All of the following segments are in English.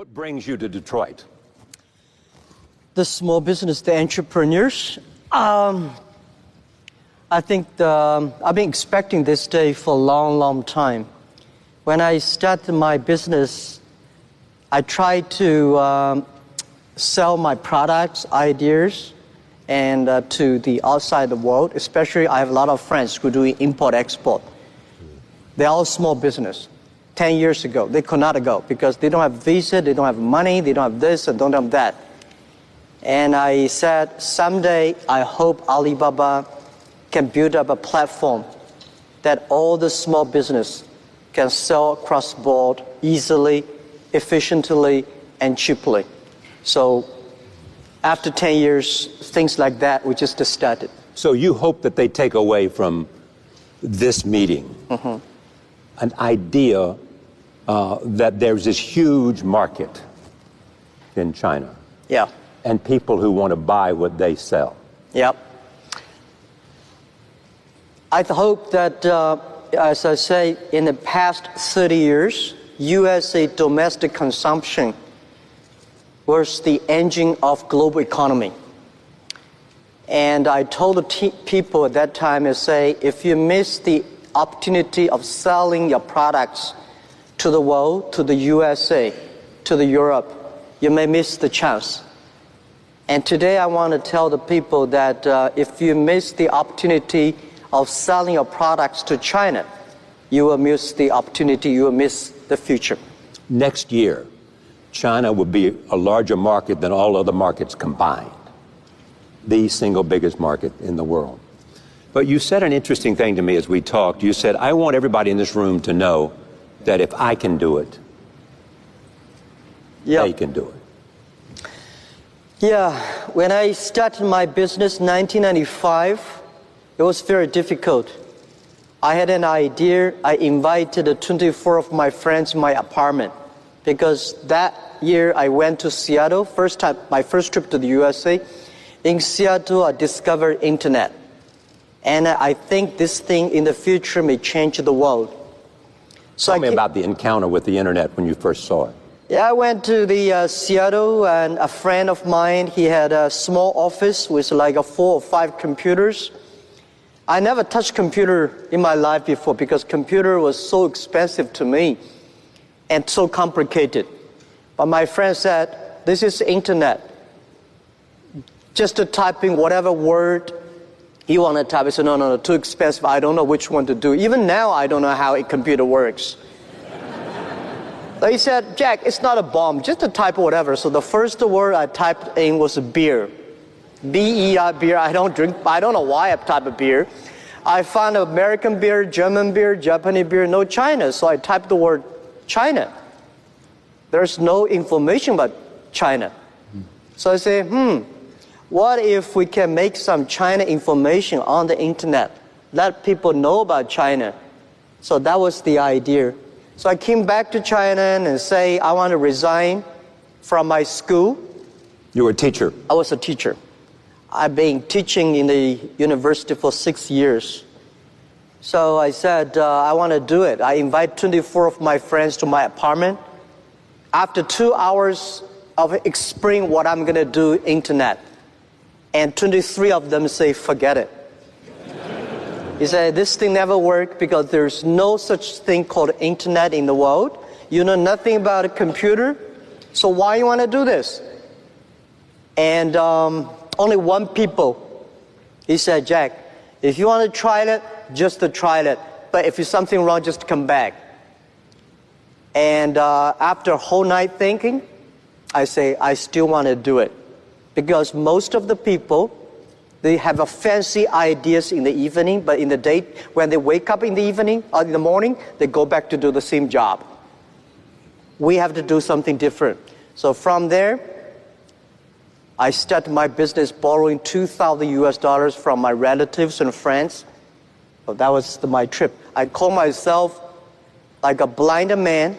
What brings you to Detroit? The small business, the entrepreneurs. I think I've been expecting this day for a long, long time. When I started my business, I tried to sell my products, ideas, and to the outside the world. Especially, I have a lot of friends who do import-export. They're all small business. 10 years ago, they could not go because they don't have visa, they don't have money, they don't have this, and don't have that. And I said, someday I hope Alibaba can build up a platform that all the small business can sell across the board easily, efficiently, and cheaply. So after 10 years, things like that, we just started. So you hope that they take away from this meeting an idea that there's this huge market in China. Yeah. And people who want to buy what they sell. Yep. I hope that, as I say, in the past 30 years, USA domestic consumption was the engine of global economy. And I told the people at that time, I say, if you miss the opportunity of selling your products to the world, to the USA, to the Europe, you may miss the chance. And today I want to tell the people that if you miss the opportunity of selling your products to China, you will miss the opportunity, you will miss the future. Next year, China will be a larger market than all other markets combined. The single biggest market in the world. But you said an interesting thing to me as we talked. You said, I want everybody in this room to know that if I can do it, they can do it. Yeah, when I started my business in 1995, it was very difficult. I had an idea. I invited 24 of my friends in my apartment because that year I went to Seattle, my first trip to the USA. In Seattle, I discovered internet. And I think this thing in the future may change the world. So Tell me about the encounter with the internet when you first saw it. Yeah, I went to the Seattle, and a friend of mine, he had a small office with like 4 or 5 computers. I never touched computer in my life before because computer was so expensive to me and so complicated. But my friend said, this is internet. Just to type in whatever word you want to type. I said, no, too expensive. I don't know which one to do. Even now, I don't know how a computer works. So he said, Jack, it's not a bomb, just to type whatever. So the first word I typed in was beer. B-E-R, beer. I don't drink, I don't know why I typed beer. I found American beer, German beer, Japanese beer, no China. So I typed the word China. There's no information about China. So I say, what if we can make some China information on the internet? Let people know about China. So that was the idea. So I came back to China and say, I want to resign from my school. You were a teacher? I was a teacher. I've been teaching in the university for 6 years. So I said, I want to do it. I invite 24 of my friends to my apartment. After 2 hours of explaining what I'm going to do, internet. And 23 of them say, forget it. He said, this thing never worked because there's no such thing called internet in the world. You know nothing about a computer. So why you want to do this? And only one people, he said, Jack, if you want to try it, just to try it. But if there's something wrong, just come back. And after a whole night thinking, I say, I still want to do it. Because most of the people, they have a fancy ideas in the evening, but in the day, when they wake up in the evening or in the morning, they go back to do the same job. We have to do something different. So from there, I started my business borrowing $2,000 from my relatives and friends. So that was my trip. I call myself like a blind man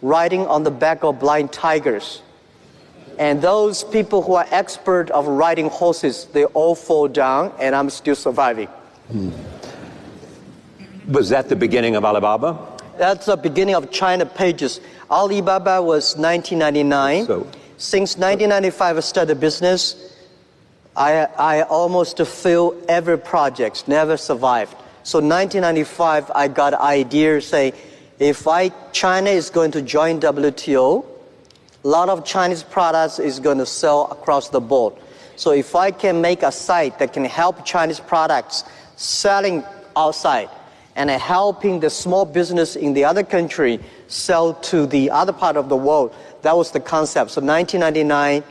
riding on the back of blind tigers. And those people who are expert of riding horses, they all fall down, and I'm still surviving. Was that the beginning of Alibaba? That's the beginning of China pages. Alibaba was 1999. Since 1995, I started business. I almost failed every project, never survived. So 1995, I got an idea, say, if China is going to join WTO, a lot of Chinese products is going to sell across the board. So if I can make a site that can help Chinese products selling outside and helping the small business in the other country sell to the other part of the world, that was the concept. So 1999,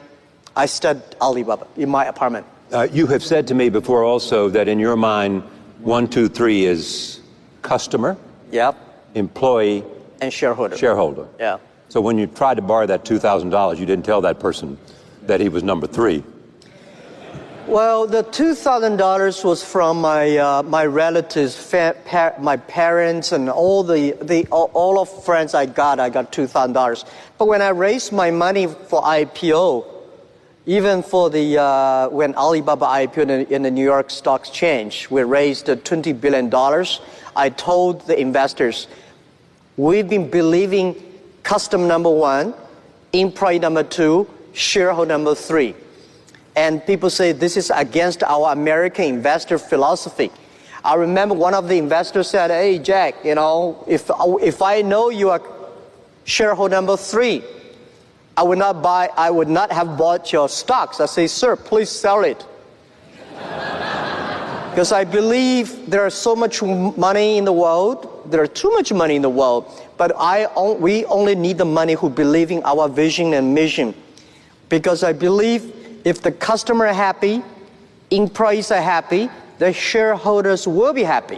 I started Alibaba in my apartment. You have said to me before also that in your mind, 1, 2, 3 is customer, yep, employee, and shareholder. Shareholder. Yeah. So when you tried to borrow that $2,000, you didn't tell that person that he was number 3. Well, the $2,000 was from my relatives, my parents, and all of friends I got $2,000. But when I raised my money for IPO, even for the when Alibaba IPO in the New York Stock Exchange, we raised $20 billion. I told the investors, we've been believing customer number 1, employee number 2, shareholder number 3. And people say this is against our American investor philosophy. I remember one of the investors said, hey, Jack, if I know you are shareholder number 3, I would not have bought your stocks. I say, sir, please sell it. Because I believe there is so much money in the world. There is too much money in the world. But we only need the money who believe in our vision and mission. Because I believe if the customer are happy, employees are happy, the shareholders will be happy.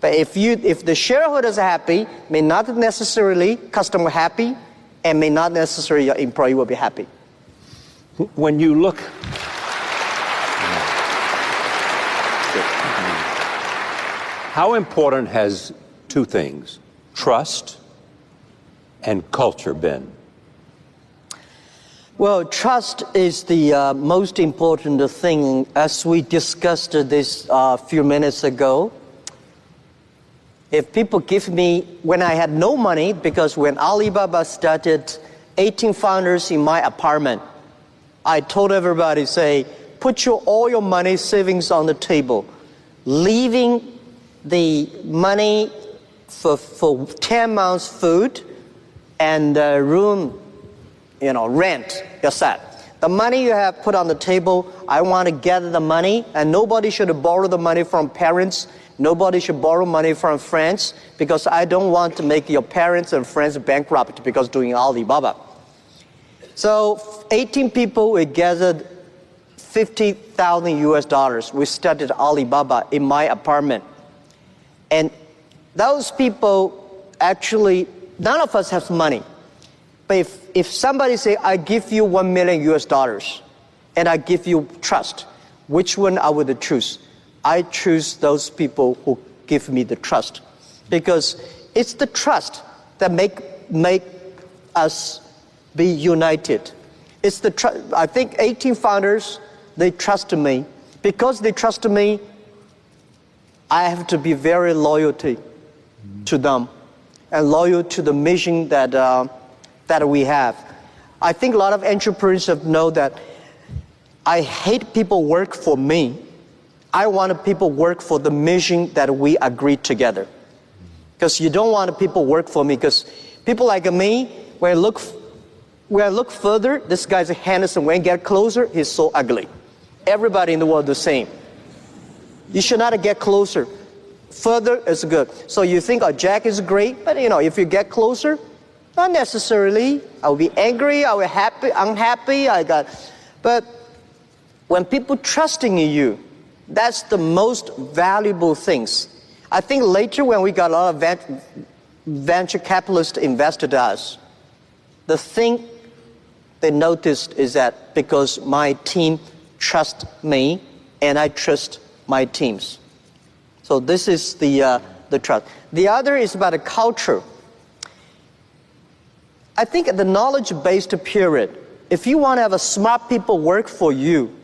But if the shareholders are happy, may not necessarily customer happy, and may not necessarily your employee will be happy. When you look, how important has 2 things, trust and culture, been? Well, trust is the most important thing. As we discussed this a few minutes ago, if people give me, when I had no money, because when Alibaba started, 18 founders in my apartment, I told everybody, say, put all your money savings on the table, leaving the money for 10 months food and room, rent, yourself. The money you have put on the table, I want to gather the money, and nobody should borrow the money from parents. Nobody should borrow money from friends, because I don't want to make your parents and friends bankrupt because doing Alibaba. So 18 people, we gathered $50,000 US. We started Alibaba in my apartment. And those people, actually, none of us has money. But if somebody say, I give you $1 million US, and I give you trust, which one I would choose? I choose those people who give me the trust, because it's the trust that make us be united. It's the trust. I think 18 founders, they trust me. Because they trust me, I have to be very loyal to them and loyal to the mission that we have. I think a lot of entrepreneurs know that I hate people work for me. I want people work for the mission that we agreed together. Because you don't want people work for me, because people like me, when I look further, this guy's handsome. When I get closer, he's so ugly. Everybody in the world the same. You should not get closer. Further is good. So you think, oh, Jack is great, but if you get closer, not necessarily. I'll be angry, I'll be happy, unhappy. But when people trusting in you, that's the most valuable things. I think later when we got a lot of venture capitalists invested us, the thing they noticed is that because my team trusts me and I trust my teams. So this is the trust. The other is about a culture. I think the knowledge-based period, if you want to have a smart people work for you,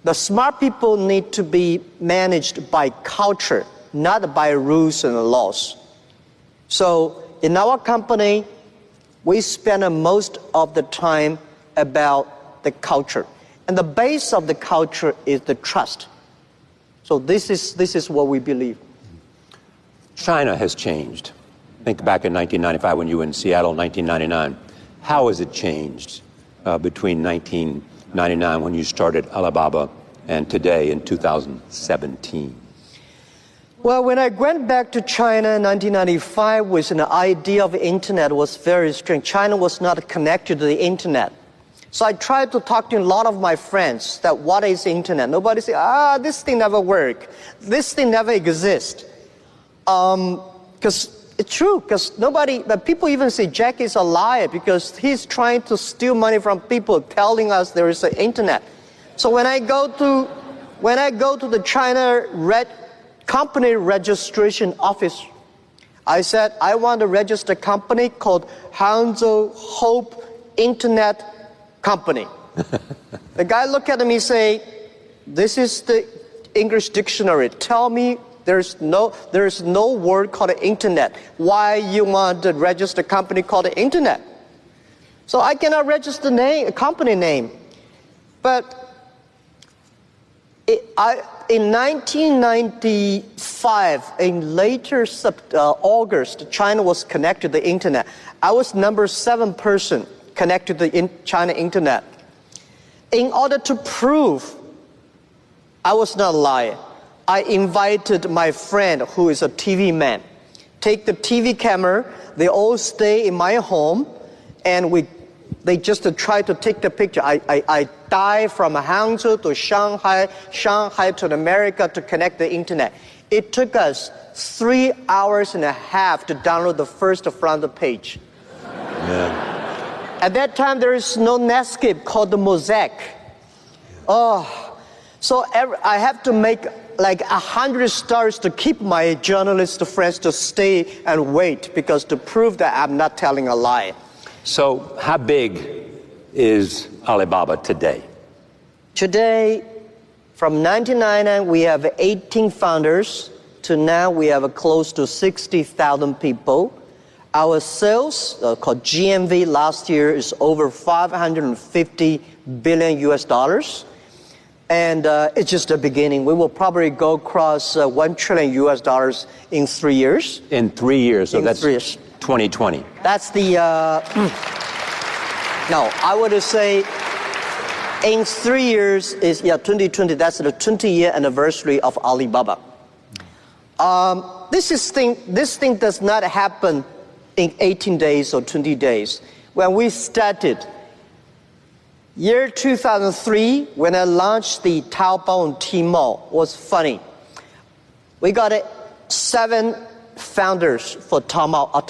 the smart people need to be managed by culture, not by rules and laws. So in our company, we spend most of the time about the culture. And the base of the culture is the trust. So this is what we believe. China has changed. Think back in 1995 when you were in Seattle, 1999. How has it changed between 1999 when you started Alibaba and today in 2017? Well, when I went back to China in 1995 with an idea of internet was very strange. China was not connected to the internet. So I tried to talk to a lot of my friends that what is internet? Nobody said, this thing never work. This thing never exist. Because it's true, because but people even say Jack is a liar because he's trying to steal money from people telling us there is an internet. So when I go to the China company registration office, I said, I want to register a company called Hangzhou Hope Internet Company. The guy looked at me and say, this is the English dictionary. Tell me there is no word called internet. Why you want to register a company called the internet? So I cannot register a company name. But in 1995, in later August, China was connected to the internet. I was number 7 person connected to the China internet. In order to prove I was not lying, I invited my friend who is a TV man. Take the TV camera, they all stay in my home, and they just try to take the picture. I dive from Hangzhou to Shanghai to America to connect the internet. It took us 3 hours and a half to download the first front page. Yeah. At that time, there is no Netscape called the Mosaic. So I have to make like 100 stars to keep my journalist friends to stay and wait because to prove that I'm not telling a lie. So how big is Alibaba today? Today, from 1999, we have 18 founders. To now, we have close to 60,000 people. Our sales, called GMV, last year is over 550 billion US dollars. And it's just the beginning. We will probably go across 1 trillion US dollars in 3 years. In 3 years, so that's 3 years. 2020. That's the, no, I would say in 3 years is, 2020, that's the 20-year anniversary of Alibaba. This thing does not happen in 18 days or 20 days. When we started, year 2003, when I launched the Taobao and Tmall, was funny. We got 7 founders for Tmall or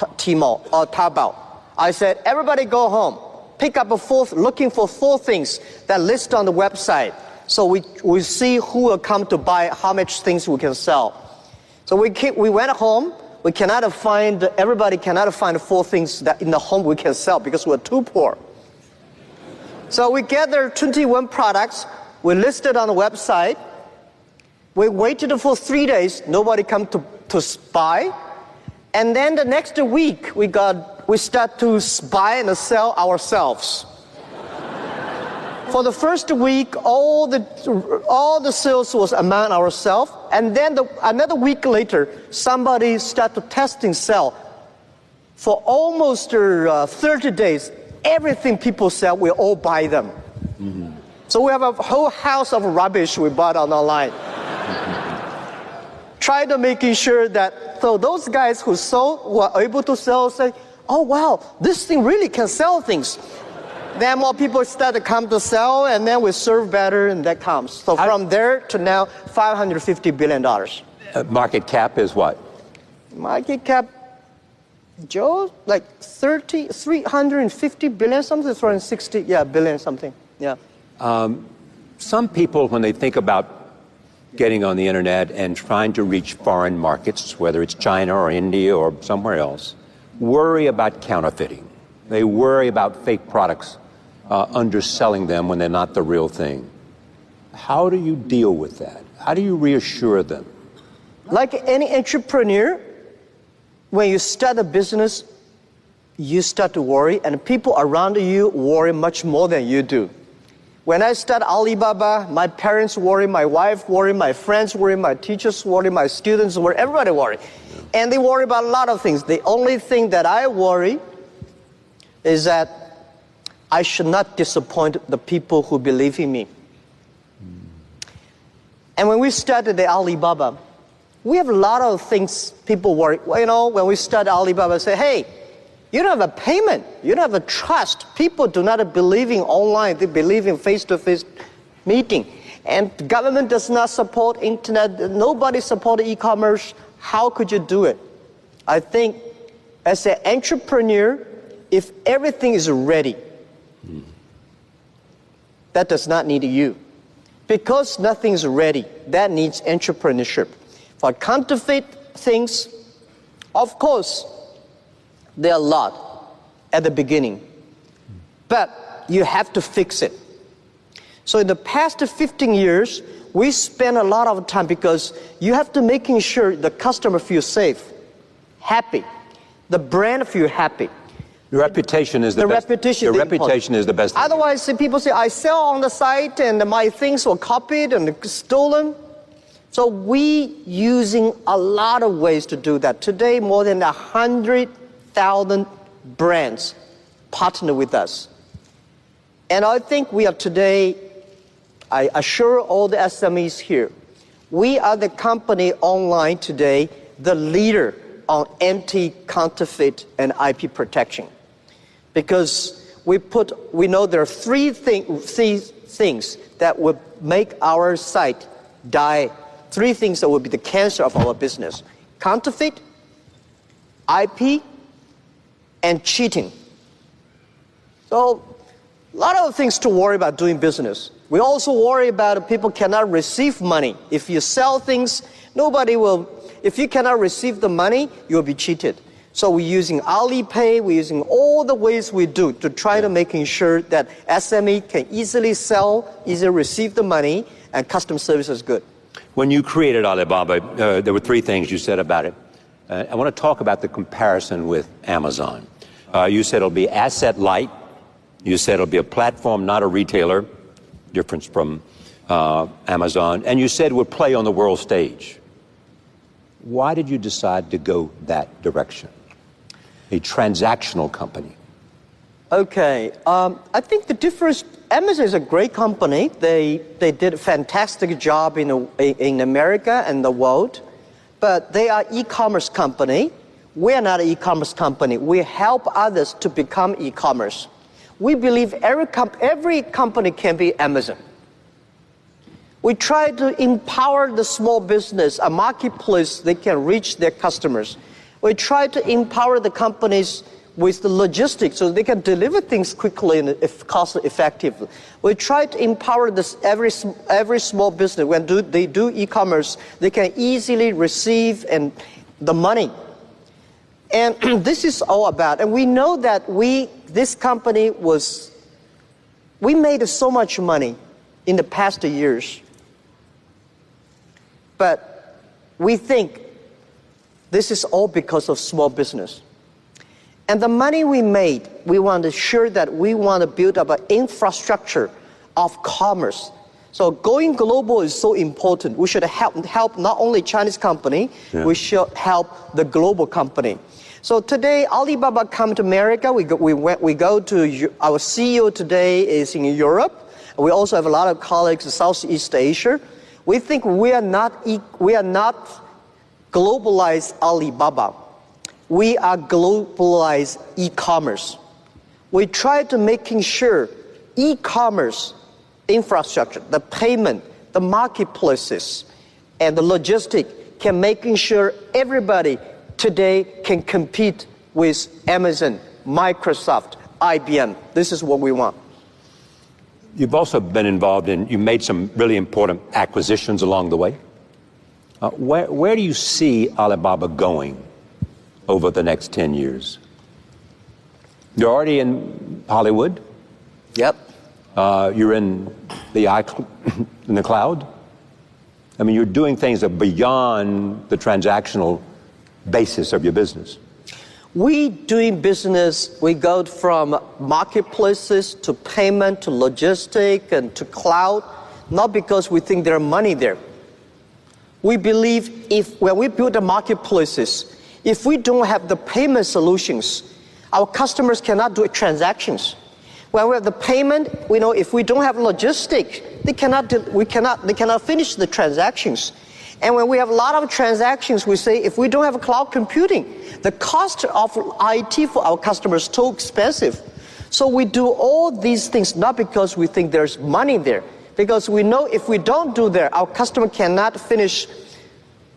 Taobao. I said, everybody go home, pick up looking for 4 things that list on the website. So we see who will come to buy, how much things we can sell. So we went home. Everybody cannot find 4 things that in the home we can sell because we're too poor. So we gathered 21 products. We listed on the website. We waited for 3 days. Nobody come to buy. And then the next week, we start to buy and sell ourselves. For the first week, all the sales was among ourselves. And then another week later, somebody started to test and sell. For almost 30 days, everything people sell, we all buy them. Mm-hmm. So we have a whole house of rubbish we bought online. Try to making sure that, so those guys who were able to sell, say, oh wow, this thing really can sell things. Then more people start to come to sell, and then we serve better, and that comes. So from there to now, $550 billion. Market cap is what? Market cap, Joe, like 350 billion, something, 360, billion something, yeah. Some people, when they think about getting on the internet and trying to reach foreign markets, whether it's China or India or somewhere else, worry about counterfeiting. They worry about fake products, underselling them when they're not the real thing. How do you deal with that? How do you reassure them? Like any entrepreneur, when you start a business, you start to worry, and people around you worry much more than you do. When I started Alibaba, my parents worry, my wife worry, my friends worry, my teachers worry, my students worry, everybody worry. And they worry about a lot of things. The only thing that I worry is that I should not disappoint the people who believe in me. And when we started the Alibaba, we have a lot of things people worry. Well, you know, when we started Alibaba, say, hey, you don't have a payment. You don't have a trust. People do not believe in online. They believe in face-to-face meeting. And the government does not support internet. Nobody supports e-commerce. How could you do it? I think as an entrepreneur, if everything is ready, that does not need you. Because nothing is ready, that needs entrepreneurship. For counterfeit things, of course, there are a lot at the beginning, but you have to fix it. So in the past 15 years, we spend a lot of time because you have to making sure the customer feels safe, happy, the brand feels happy. Your reputation is the best. Your reputation is the best. Otherwise, people say, I sell on the site and my things were copied and stolen. So we using a lot of ways to do that. Today, more than 100,000 brands partner with us. And I think we are today, I assure all the SMEs here, we are the company online today, the leader on anti-counterfeit and IP protection. Because we know there are three things that would make our site die. Three things that would be the cancer of our business: counterfeit, IP, and cheating. So, a lot of things to worry about doing business. We also worry about people cannot receive money. If you sell things, nobody will. If you cannot receive the money, you will be cheated. So we're using Alipay, we're using all the ways we do to try to making sure that SME can easily sell, easily receive the money, and customer service is good. When you created Alibaba, there were three things you said about it. I want to talk about the comparison with Amazon. You said it'll be asset light. You said it'll be a platform, not a retailer, difference from Amazon. And you said it would play on the world stage. Why did you decide to go that direction? A transactional company. Okay, I think the difference, Amazon is a great company. They did a fantastic job in America and the world, but they are e-commerce company. We are not an e-commerce company. We help others to become e-commerce. We believe every company can be Amazon. We try to empower the small business, a marketplace, they can reach their customers. We try to empower the companies with the logistics so they can deliver things quickly and cost effectively. We try to empower every small business. When they do e-commerce, they can easily receive the money. And this is all about, and we know that this company we made so much money in the past years. But we think this is all because of small business. And the money we made, we want to ensure that we want to build up an infrastructure of commerce. So going global is so important. We should help not only Chinese company, we should help the global company. So today, Alibaba come to America. We go to, our CEO today is in Europe. We also have a lot of colleagues in Southeast Asia. We think we are not globalized Alibaba. We are globalized e-commerce. We try to making sure e-commerce infrastructure, the payment, the marketplaces, and the logistic can making sure everybody today can compete with Amazon, Microsoft, IBM. This is what we want. You've also been involved you made some really important acquisitions along the way. Where do you see Alibaba going over the next 10 years? You're already in Hollywood. Yep. You're in the cloud. I mean, you're doing things that are beyond the transactional basis of your business? We doing business, we go from marketplaces to payment to logistic and to cloud, not because we think there's money there. We believe when we build the marketplaces, if we don't have the payment solutions, our customers cannot do transactions. When we have the payment, we know if we don't have logistics, they cannot finish the transactions. And when we have a lot of transactions, we say if we don't have cloud computing, the cost of IT for our customers is too expensive. So we do all these things not because we think there's money there, because we know if we don't do that, our customer cannot finish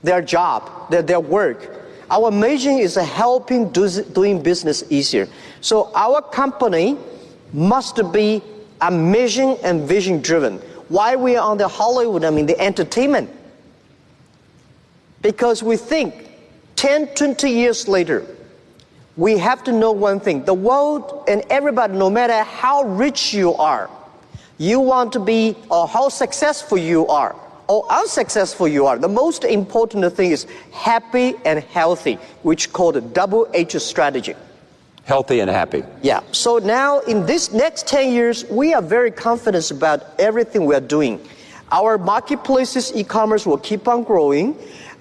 their job, their work. Our mission is helping doing business easier. So our company must be a mission and vision driven. Why we are on the Hollywood, the entertainment? Because we think 10, 20 years later, we have to know one thing. The world and everybody, no matter how rich you are, you want to be, or how successful you are, or unsuccessful you are, the most important thing is happy and healthy, which is called a double H strategy. Healthy and happy. Yeah. So now in this next 10 years, we are very confident about everything we are doing. Our marketplaces, e-commerce will keep on growing.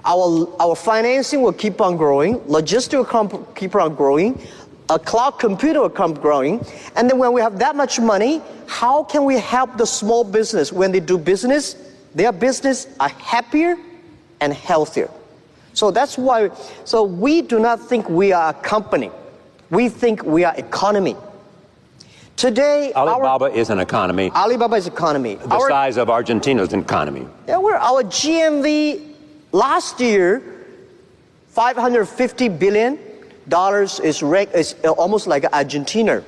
Our financing will keep on growing. Logistics will keep on growing. A cloud computer will keep growing. And then when we have that much money, how can we help the small business when they do business? Their business are happier and healthier. So that's why, so we do not think we are a company. We think we are economy. Today, Alibaba is an economy. Alibaba is economy. The size of Argentina's economy. Yeah, our GMV last year, $550 billion is almost like Argentina.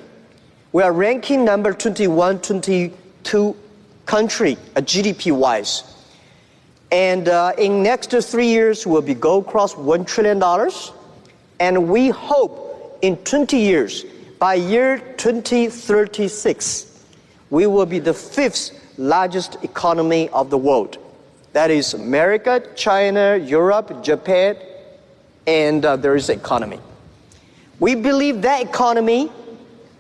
We are ranking number 21, 22 country, GDP-wise. And in next 3 years, we'll go across $1 trillion. And we hope in 20 years, by year 2036, we will be the 5th largest economy of the world. That is America, China, Europe, Japan, and there is economy. We believe that economy,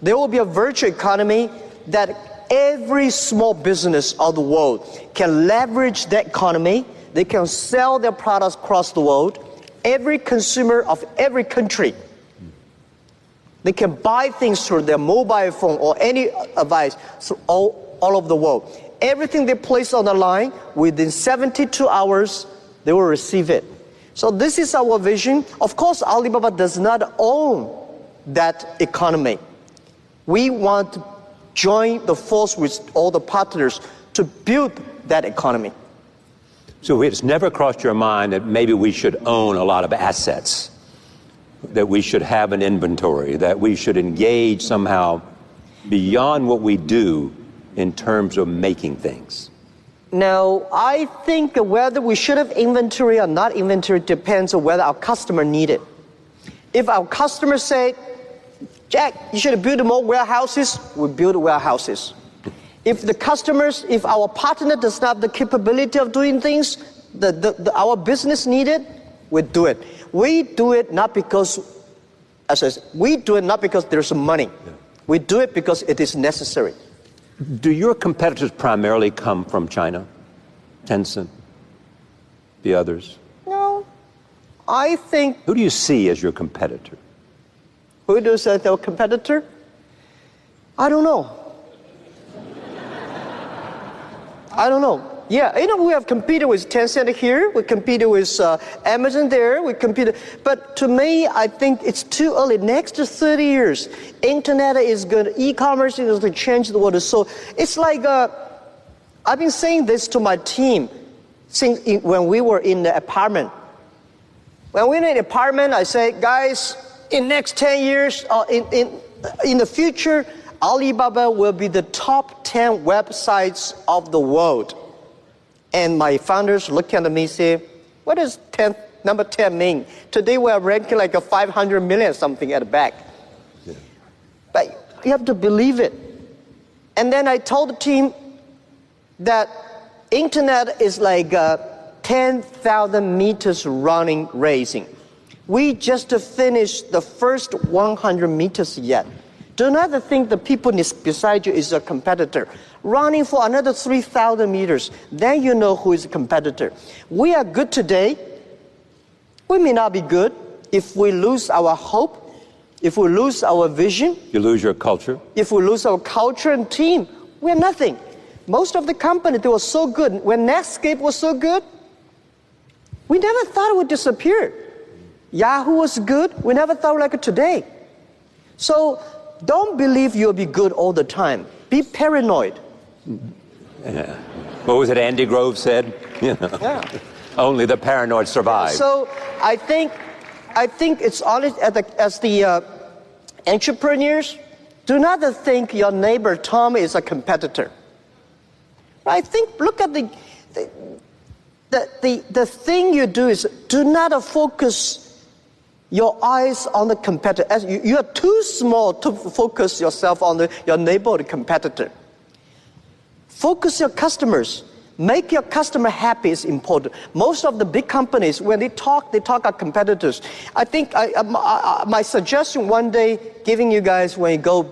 there will be a virtual economy that every small business of the world can leverage that economy. They can sell their products across the world. Every consumer of every country, they can buy things through their mobile phone or any device through all over the world. Everything they place on the line, within 72 hours, they will receive it. So this is our vision. Of course, Alibaba does not own that economy. We want to join the force with all the partners to build that economy. So it's never crossed your mind that maybe we should own a lot of assets, that we should have an inventory, that we should engage somehow beyond what we do in terms of making things? Now, I think whether we should have inventory or not inventory depends on whether our customer need it. If our customers say, Jack, you should build more warehouses, we build warehouses. If our partner does not have the capability of doing things, our business need it, we do it. We do it not because, we do it not because there's money. Yeah. We do it because it is necessary. Do your competitors primarily come from China? Tencent? The others? No. I think... Who do you see as your competitor? Who do you see as our competitor? I don't know. I don't know. Yeah, we have competed with Tencent here, we competed with Amazon there, but to me, I think it's too early. Next 30 years, internet is good, e-commerce is going to change the world. So it's like, I've been saying this to my team since when we were in the apartment. When we were in the apartment, I say, guys, in next 10 years, in the future, Alibaba will be the top 10 websites of the world. And my founders look at me and say, what does number 10 mean? Today we are ranking like a 500 million something at the back. Yeah. But you have to believe it. And then I told the team that internet is like 10,000 meters running racing. We just finished the first 100 meters yet. Do not think the people beside you is a competitor. Running for another 3,000 meters, then you know who is a competitor. We are good today. We may not be good if we lose our hope, if we lose our vision. You lose your culture. If we lose our culture and team, we're nothing. Most of the companies, they were so good. When Netscape was so good, we never thought it would disappear. Yahoo was good. We never thought like it today. So don't believe you'll be good all the time. Be paranoid. Yeah. What was it Andy Grove said? Yeah. Only the paranoid survive. So I think it's honest as the entrepreneurs, do not think your neighbor Tom is a competitor. I think, look at the thing you do is do not focus your eyes on the competitor. As you are too small to focus yourself on your neighbor or the competitor. Focus your customers. Make your customer happy is important. Most of the big companies, when they talk about competitors. I think my suggestion one day, giving you guys when you go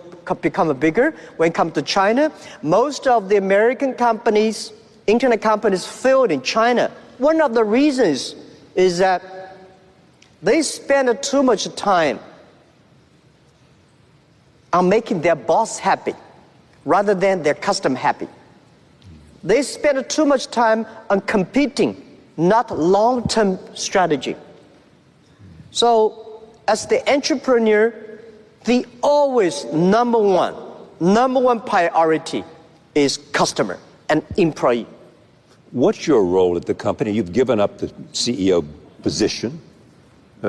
become bigger, when it comes to China, most of the American companies, internet companies failed in China. One of the reasons is that they spend too much time on making their boss happy rather than their customer happy. They spend too much time on competing, not long-term strategy. So as the entrepreneur, the always number one priority is customer and employee. What's your role at the company? You've given up the CEO position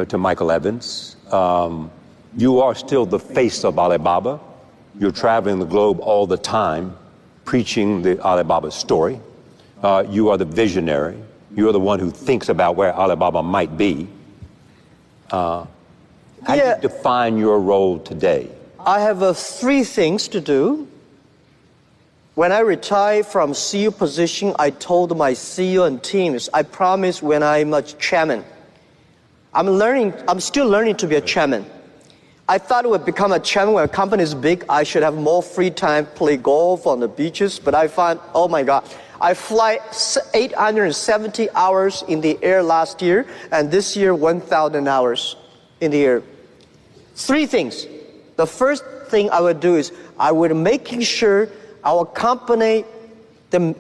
to Michael Evans. You are still the face of Alibaba. You're traveling the globe all the time, preaching the Alibaba story. You are the visionary. You are the one who thinks about where Alibaba might be. How do you define your role today? I have 3 things to do. When I retired from CEO position, I told my CEO and teams, I promise when I'm a chairman, I'm still learning to be a chairman. I thought I would become a chairman when a company is big. I should have more free time, play golf on the beaches. But I found, oh my God, I fly 870 hours in the air last year, and this year 1,000 hours in the air. 3 things. The first thing I would do is I would making sure our company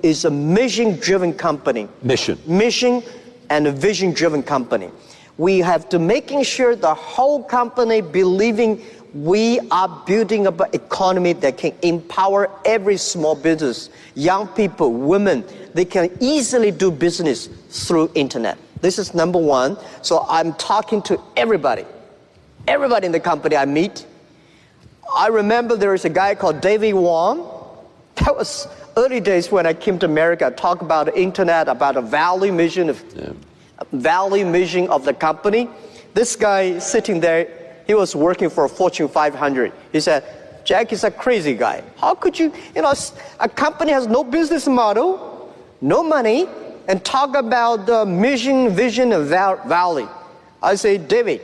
is a mission-driven company. Mission and a vision-driven company. We have to making sure the whole company believing we are building up an economy that can empower every small business, young people, women. They can easily do business through internet. This is number 1. So I'm talking to everybody in the company I meet. I remember there is a guy called David Wong. That was early days when I came to America. I talked about the internet, about a value mission of the company. This guy sitting there, he was working for Fortune 500. He said, Jack is a crazy guy. How could you, a company has no business model, no money, and talk about the mission, vision, and value. I say, David,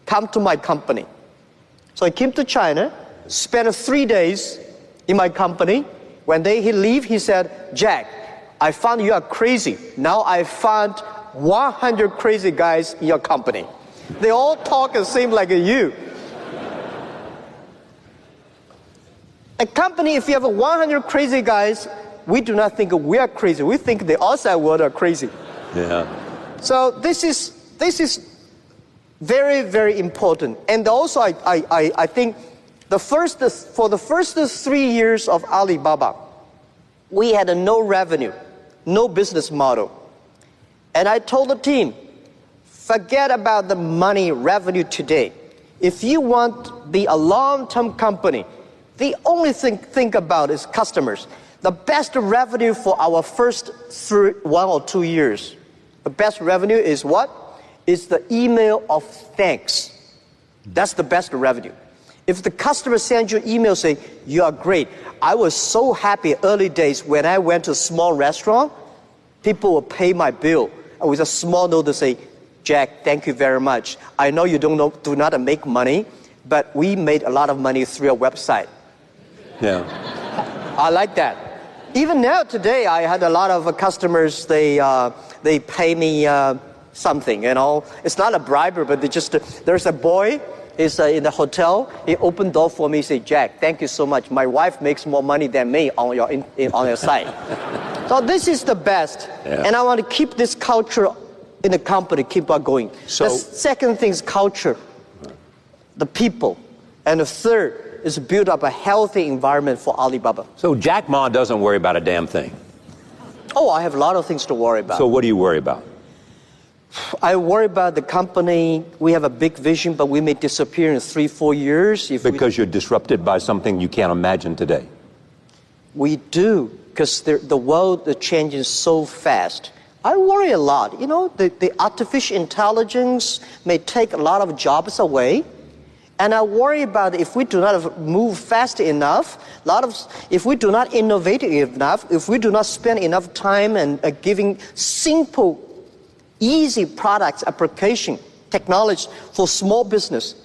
come to my company. So I came to China, spent 3 days in my company. When he leave, he said, Jack, I found you are crazy. Now I found 100 crazy guys in your company. They all talk and seem like you. A company, if you have 100 crazy guys, we do not think we are crazy. We think the outside world are crazy. Yeah. So this is very, very important. And also, I think for the first 3 years of Alibaba, we had no revenue, no business model. And I told the team, forget about the money revenue today. If you want to be a long-term company, the only thing think about is customers. The best revenue for our first 1 or 2 years, the best revenue is what? It's the email of thanks. That's the best revenue. If the customer sends you an email saying, you are great. I was so happy early days when I went to a small restaurant, people will pay my bill with a small note to say, Jack, thank you very much. I know you do not make money, but we made a lot of money through your website. Yeah. I like that. Even now, today, I had a lot of customers, they pay me something, you know. It's not a bribery, but there's a boy, he's in the hotel, he opened door for me, he said, Jack, thank you so much. My wife makes more money than me on your site. So this is the best. Yeah. And I want to keep this culture in the company, keep on going. So, the second thing is culture, the people. And the third is build up a healthy environment for Alibaba. So Jack Ma doesn't worry about a damn thing. Oh, I have a lot of things to worry about. So what do you worry about? I worry about the company. We have a big vision, but we may disappear in 3-4 years. Because you're disrupted by something you can't imagine today. We do, because the world is changing so fast. I worry a lot. You know, the artificial intelligence may take a lot of jobs away. And I worry about if we do not move fast enough, if we do not innovate enough, if we do not spend enough time and giving simple, easy products, application, technology for small business.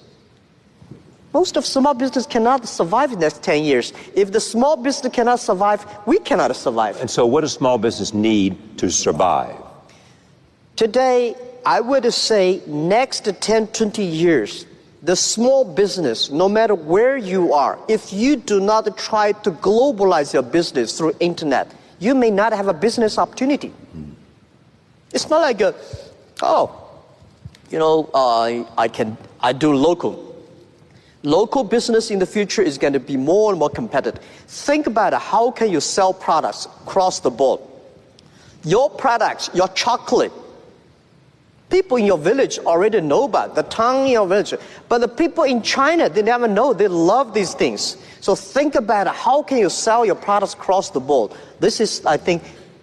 Most of small business cannot survive in the next 10 years. If the small business cannot survive, we cannot survive. And so what does small business need to survive? Today, I would say next 10, 20 years, the small business, no matter where you are, if you do not try to globalize your business through internet, you may not have a business opportunity. It's not like I do local. Local business in the future is going to be more and more competitive. Think about it. How can you sell products across the board? Your products, your chocolate, people in your village already know about the town in your village. But the people in China, they never know. They love these things. So think about it. How can you sell your products across the board? This is, I think,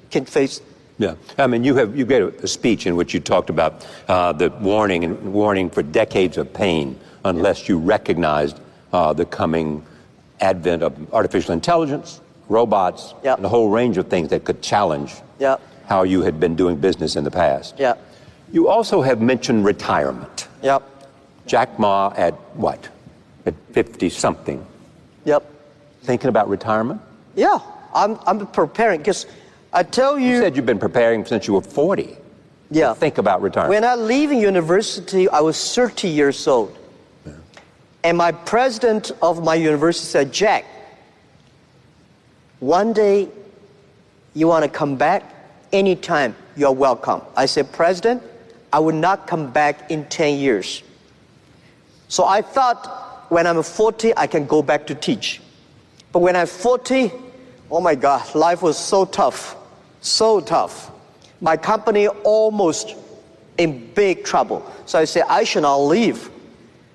can face. Yeah, I mean, you gave a speech in which you talked about the warning for decades of pain unless you recognized the coming advent of artificial intelligence, robots, and a whole range of things that could challenge how you had been doing business in the past. Yeah. You also have mentioned retirement. Yep. Jack Ma at what? At 50-something. Yep. Thinking about retirement? Yeah, I'm preparing because I tell you. You said you've been preparing since you were 40. Yeah. Think about retirement. When I leave university, I was 30 years old. Yeah. And my president of my university said, Jack, one day you want to come back? Anytime, you're welcome. I said, President, I will not come back in 10 years. So I thought when I'm 40, I can go back to teach. But when I'm 40, oh my God, life was so tough, so tough. My company almost in big trouble. So I said, I should not leave.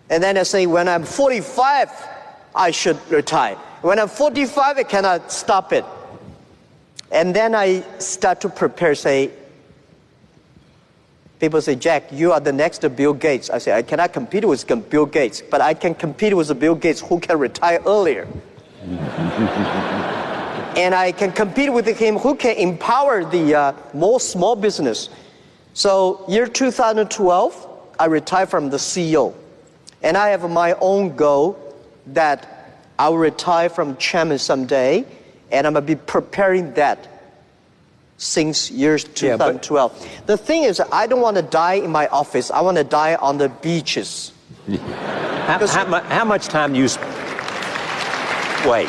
And then I say, when I'm 45, I should retire. When I'm 45, I cannot stop it. And then I start to prepare, say, people say, Jack, you are the next Bill Gates. I say, I cannot compete with Bill Gates, but I can compete with Bill Gates who can retire earlier. And I can compete with him who can empower the more small business. So year 2012, I retired from the CEO. And I have my own goal that I will retire from chairman someday. And I'm going to be preparing that since year 2012. The thing is, I don't want to die in my office. I want to die on the beaches. How much time do you Wait.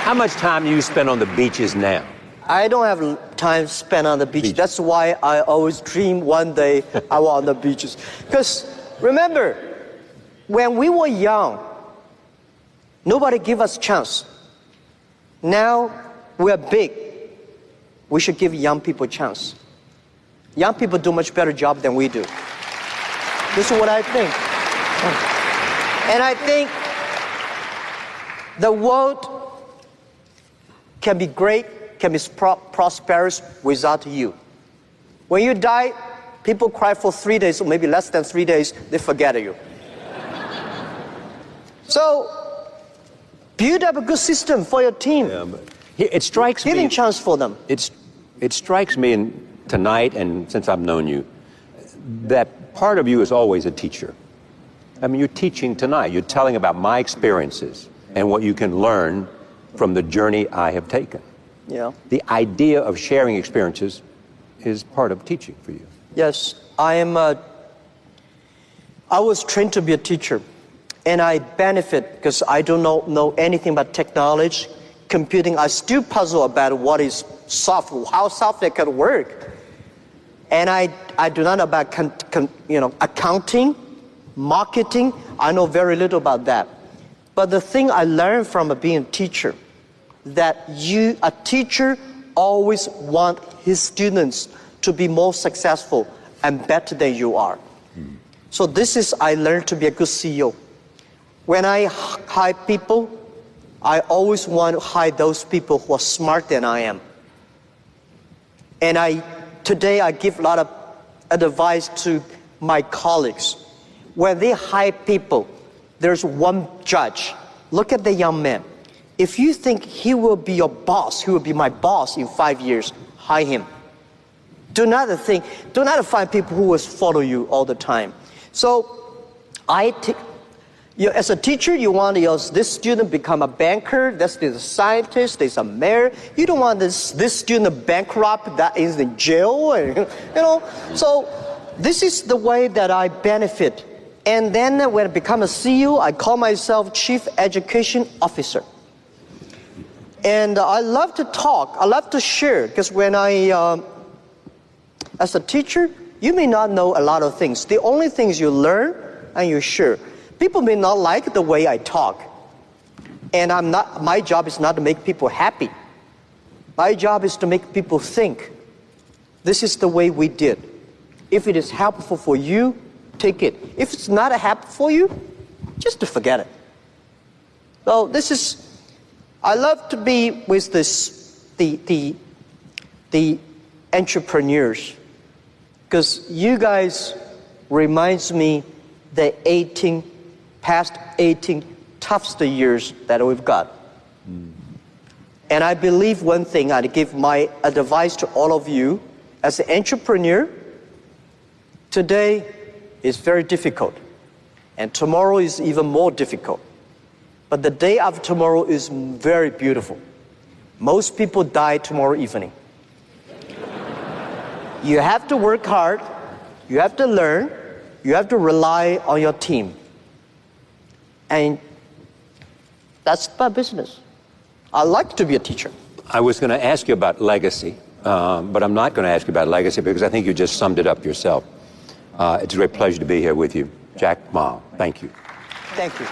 How much time do you spend on the beaches now? I don't have time spent on the beach. That's why I always dream one day I was on the beaches. Because remember, when we were young, nobody gave us a chance. Now we're big. We should give young people a chance. Young people do much better job than we do. This is what I think. And I think the world can be great, can be prosperous without you. When you die, people cry for 3 days, or maybe less than 3 days, they forget you. So, build up a good system for your team. Yeah, but it strikes me. Giving chance for them. It strikes me, and tonight and since I've known you, that part of you is always a teacher. I mean, you're teaching tonight. You're telling about my experiences and what you can learn from the journey I have taken. Yeah. The idea of sharing experiences is part of teaching for you. Yes, I was trained to be a teacher, and I benefit because I don't know anything about technology, computing. I still puzzle about what is software, how software can work. And I do not know about accounting, marketing. I know very little about that. But the thing I learned from being a teacher, that a teacher always want his students to be more successful and better than you are. So this is, I learned to be a good CEO. When I hire people, I always want to hire those people who are smarter than I am. And today I give a lot of advice to my colleagues. When they hire people, there's one judge. Look at the young man. If you think he will be your boss, he will be my boss in 5 years, hire him. Do not find people who will follow you all the time. So as a teacher, you want this student become a banker, this is a scientist, this is a mayor. You don't want this student bankrupt that is in jail, So this is the way that I benefit. And then when I become a CEO, I call myself Chief Education Officer. And I love to talk, I love to share, because when as a teacher, you may not know a lot of things. The only things you learn and you share. People may not like the way I talk. And my job is not to make people happy. My job is to make people think. This is the way we did. If it is helpful for you, take it. If it's not helpful for you, just to forget it. So I love to be with the entrepreneurs, because you guys reminds me the past 18 toughest years that we've got. And I believe one thing, I'd give my advice to all of you as an entrepreneur. Today is very difficult, and tomorrow is even more difficult. But the day after tomorrow is very beautiful. Most people die tomorrow evening. You have to work hard, you have to learn, you have to rely on your team. And that's my business. I like to be a teacher. I was going to ask you about legacy, but I'm not going to ask you about legacy because I think you just summed it up yourself. It's a great pleasure to be here with you. Jack Ma, thank you. Thank you.